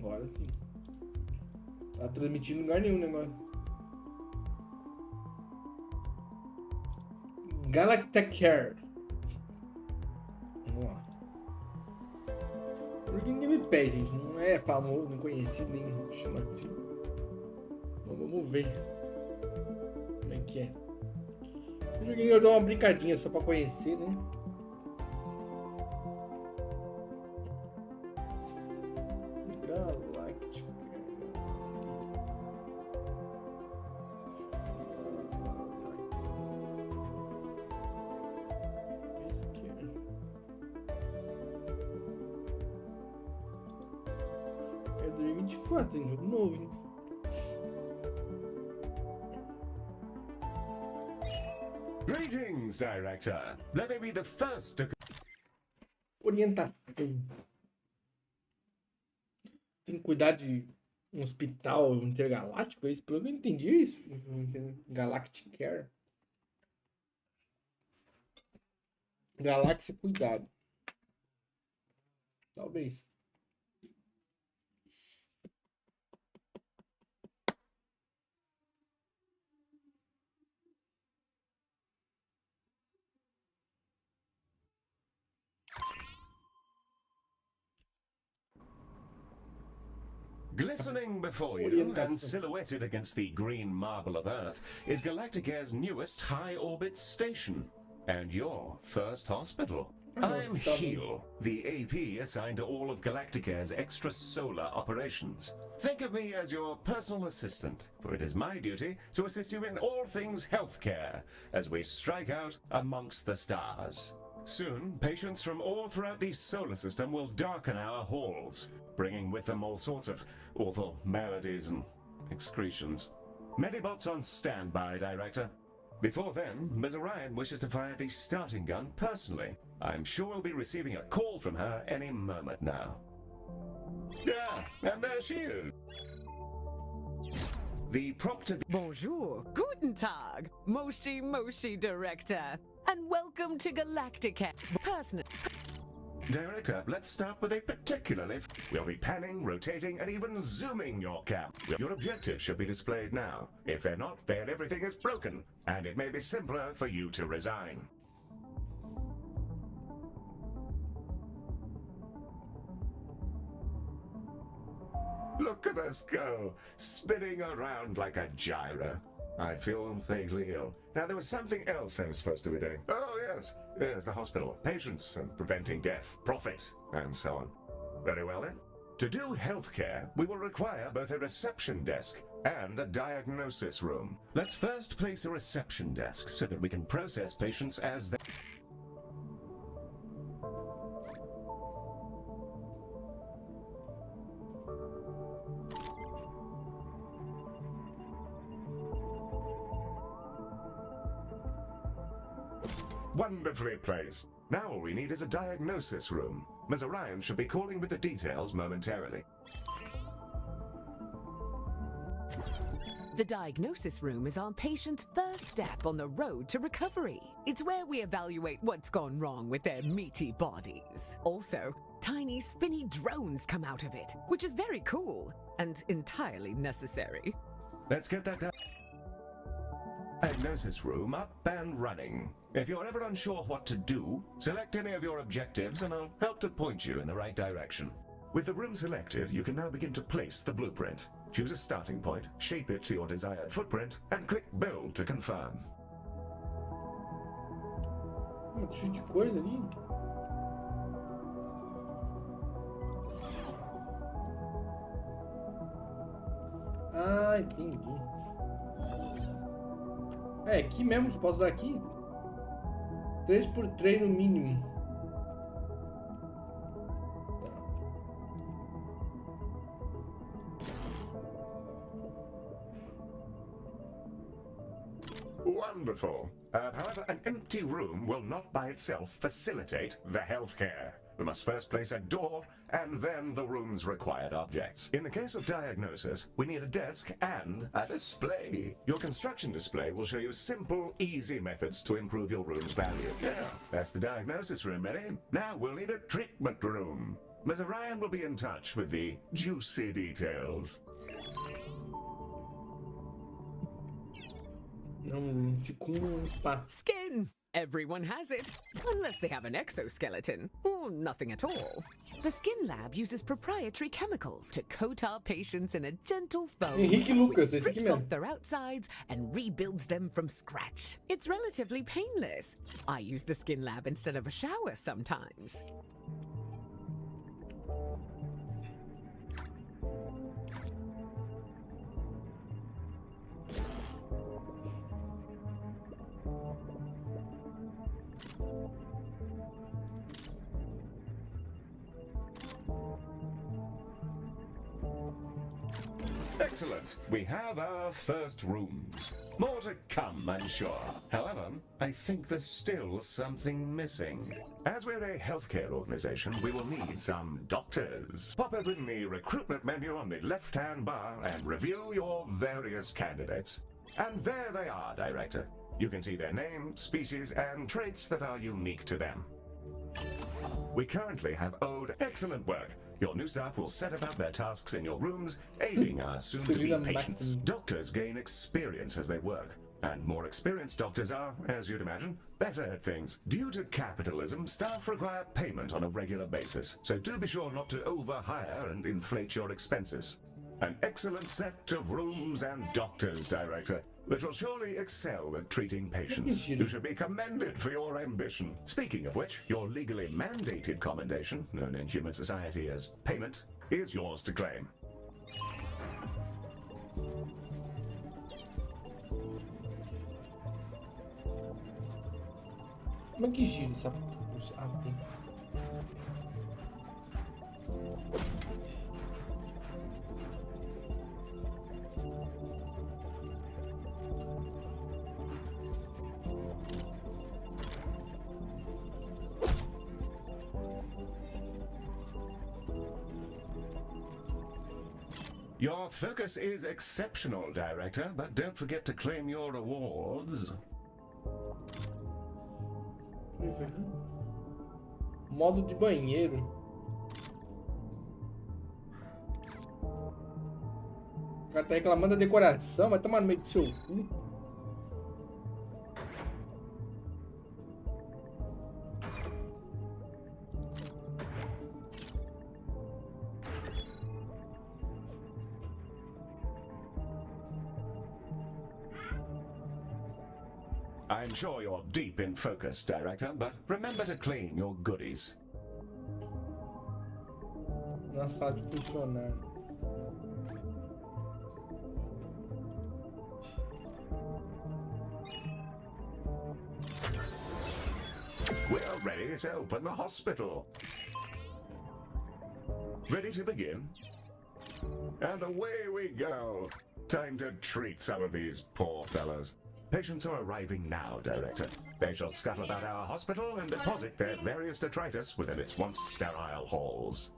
Agora sim. Tá transmitindo em lugar nenhum o negócio. Galacticare. Vamos lá. O joguinho de gameplay, gente. Não é famoso, nem conhecido, nem chamativo. Então vamos ver como é que é. O joguinho eu dou uma brincadinha só pra conhecer, né? Galactic. Esse aqui é 2024, tem jogo novo, hein? Greetings, Director. Let me be the first to... Orientação. Tem que cuidar de um hospital intergaláctico, é isso? Pelo menos eu entendi isso. Galacticare. Galáxia Cuidado. Talvez. Glistening before you and silhouetted against the green marble of Earth is Galacticare's newest high-orbit station and your first hospital. I'm Heel, the AP assigned to all of Galacticare's extrasolar operations. Think of me as your personal assistant, for it is my duty to assist you in all things healthcare as we strike out amongst the stars. Soon, patients from all throughout the solar system will darken our halls, bringing with them all sorts of awful maladies and excretions. Medibots on standby, Director. Before then, Ms. Orion wishes to fire the starting gun personally. I'm sure we'll be receiving a call from her any moment now. Yeah, and there she is. The prop to the... Bonjour, guten Tag, Moshi Director, and welcome to Galacticare. Director, let's start with a particularly... We'll be panning, rotating, and even zooming your cam. Your objectives should be displayed now. If they're not, then everything is broken, and it may be simpler for you to resign. Look at us go, spinning around like a gyro. I feel vaguely ill. Now, there was something else I was supposed to be doing. Oh, yes. There's the hospital. Patients and preventing death, profit, and so on. Very well, then. To do healthcare, we will require both a reception desk and a diagnosis room. Let's first place a reception desk so that we can process patients as they... Wonderfully placed. Now all we need is a diagnosis room. Ms. Orion should be calling with the details momentarily. The diagnosis room is our patient's first step on the road to recovery. It's where we evaluate what's gone wrong with their meaty bodies. Also, tiny spinny drones come out of it, which is very cool and entirely necessary. Let's get that diagnosis room up and running. If you're ever unsure what to do, select any of your objectives and I'll help to point you in the right direction. With the room selected, you can now begin to place the blueprint. Choose a starting point, shape it to your desired footprint, and click Build to confirm. Cheio de coisa ali. Ah, entendi. É, aqui mesmo, você pode usar aqui. 3x3 no mínimo. Wonderful. However, an empty room will not by itself facilitate the healthcare. We must first place a door and then the room's required objects. In the case of diagnosis, we need a desk and a display. Your construction display will show you simple, easy methods to improve your room's value. Yeah, that's the diagnosis room, ready? Now we'll need a treatment room. Ms. Orion will be in touch with the juicy details. Skin! Everyone has it, unless they have an exoskeleton, or nothing at all. The Skin Lab uses proprietary chemicals to coat our patients in a gentle foam, which strips off their outsides and rebuilds them from scratch. It's relatively painless. I use the Skin Lab instead of a shower sometimes. Excellent. We have our first rooms. More to come, I'm sure. However, I think there's still something missing. As we're a healthcare organization, we will need some doctors. Pop open the recruitment menu on the left-hand bar and review your various candidates. And there they are, Director. You can see their name, species, and traits that are unique to them. We currently have owed excellent work. Your new staff will set about their tasks in your rooms, aiding our soon-to-be patients. Doctors gain experience as they work, and more experienced doctors are, as you'd imagine, better at things. Due to capitalism, staff require payment on a regular basis, so do be sure not to overhire and inflate your expenses. An excellent set of rooms and doctors, Director, that will surely excel at treating patients. You should be commended for your ambition. Speaking of which, your legally mandated commendation, known in human society as payment, is yours to claim. Como é que gira essa... Ah, tem. Your focus is exceptional, Director, but don't forget to claim your awards. Isso aqui. Modo de banheiro. O cara tá reclamando da decoração, vai tomar no meio do seu cu. I'm sure you're deep in focus, Director, but remember to clean your goodies. Na sala de funcionário. We're ready to open the hospital. Ready to begin? And away we go. Time to treat some of these poor fellows. Patients are arriving now, Director. They shall scuttle about our hospital and deposit their various detritus within its once sterile halls.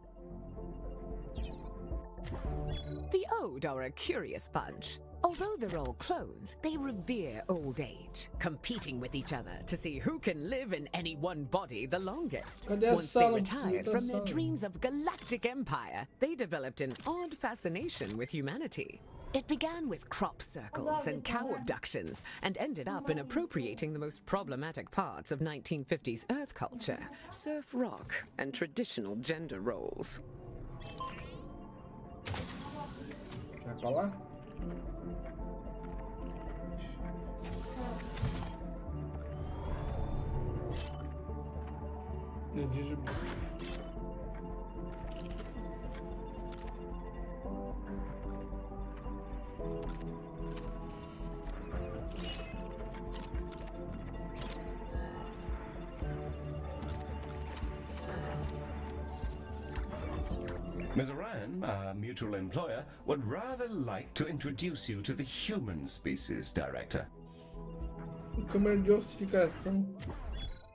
The Ode are a curious bunch. Although they're all clones, they revere old age, competing with each other to see who can live in any one body the longest. Once they retired from their dreams of galactic empire, they developed an odd fascination with humanity. It began with crop circles and cow abductions, and ended up in appropriating the most problematic parts of 1950s Earth culture, surf rock, and traditional gender roles. Vai pra lá? Desejo. Ms. Orion, our mutual employer, would rather like to introduce you to the human species, Director. Câmera de ossificação.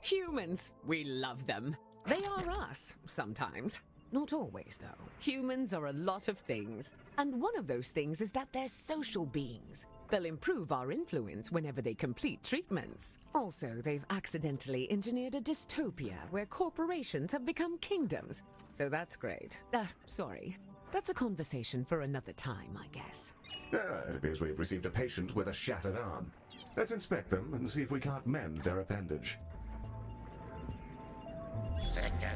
Humans, we love them. They are us, sometimes. Not always, though. Humans are a lot of things. And one of those things is that they're social beings. They'll improve our influence whenever they complete treatments. Also, they've accidentally engineered a dystopia where corporations have become kingdoms. So that's great. Sorry. That's a conversation for another time, I guess. It appears we've received a patient with a shattered arm. Let's inspect them and see if we can't mend their appendage.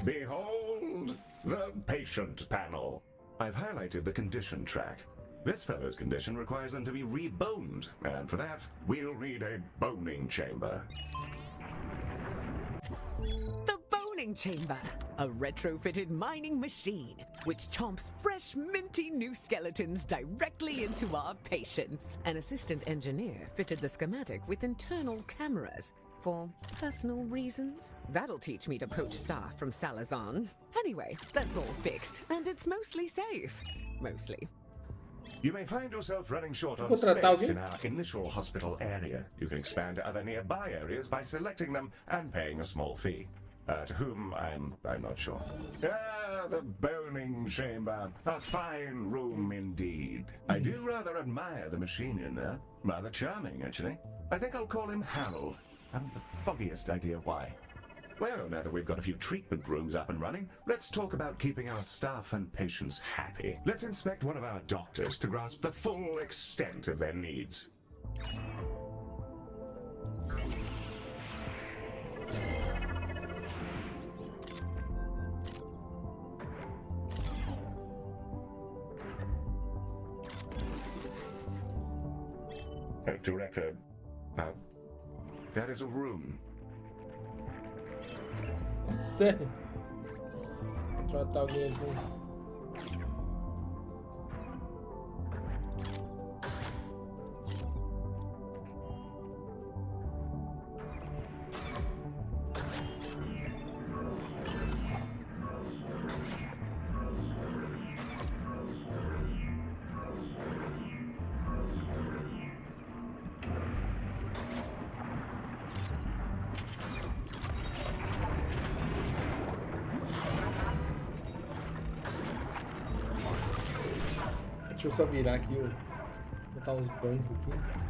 Behold the patient panel. I've highlighted the condition track. This fellow's condition requires them to be reboned, and for that, we'll need a boning chamber. The boning chamber, a retrofitted mining machine which chomps fresh, minty new skeletons directly into our patients. An assistant engineer fitted the schematic with internal cameras for personal reasons. That'll teach me to poach staff from Salazan. Anyway, that's all fixed, and it's mostly safe. Mostly. You may find yourself running short on space in our initial hospital area. You can expand to other nearby areas by selecting them and paying a small fee. To whom, I'm not sure. The boning chamber. A fine room indeed. I do rather admire the machine in there. Rather charming, actually. I think I'll call him Harold. I haven't the foggiest idea why. Well, now that we've got a few treatment rooms up and running, let's talk about keeping our staff and patients happy. Let's inspect one of our doctors to grasp the full extent of their needs. Director, that is a room. Sério? Contratar alguém assim. Deixa eu só virar aqui, botar uns bancos aqui.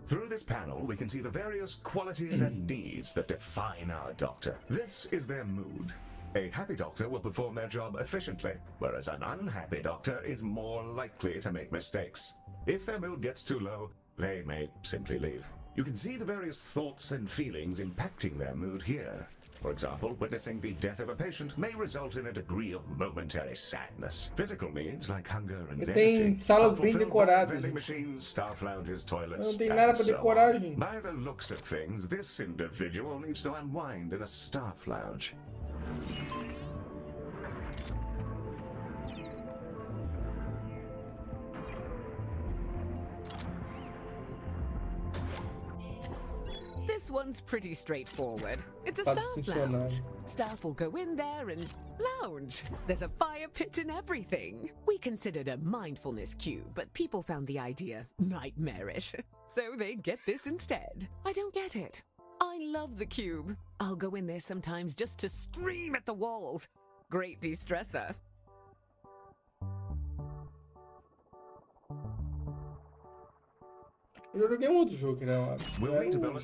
Through this panel, we can see the various qualities and needs that define our doctor. This is their mood. A happy doctor will perform their job efficiently, whereas an unhappy doctor is more likely to make mistakes. If their mood gets too low, they may simply leave. You can see the various thoughts and feelings impacting their mood here. For example, witnessing the death of a patient may result in a degree of momentary sadness. Physical needs like hunger and tem salas bem decoradas. vending machines, staff lounges, toilets, Não tem nada pra decorar, gente. By the looks of things, this individual needs to unwind in a staff lounge. This one's pretty straightforward. It's a staff lounge. Staff will go in there and lounge. There's a fire pit and everything. We considered a mindfulness cube, but people found the idea nightmarish. So they get this instead. I don't get it. I love the cube. I'll go in there sometimes just to scream at the walls. Great de-stressor. Eu já joguei um outro jogo que era We'll need to build a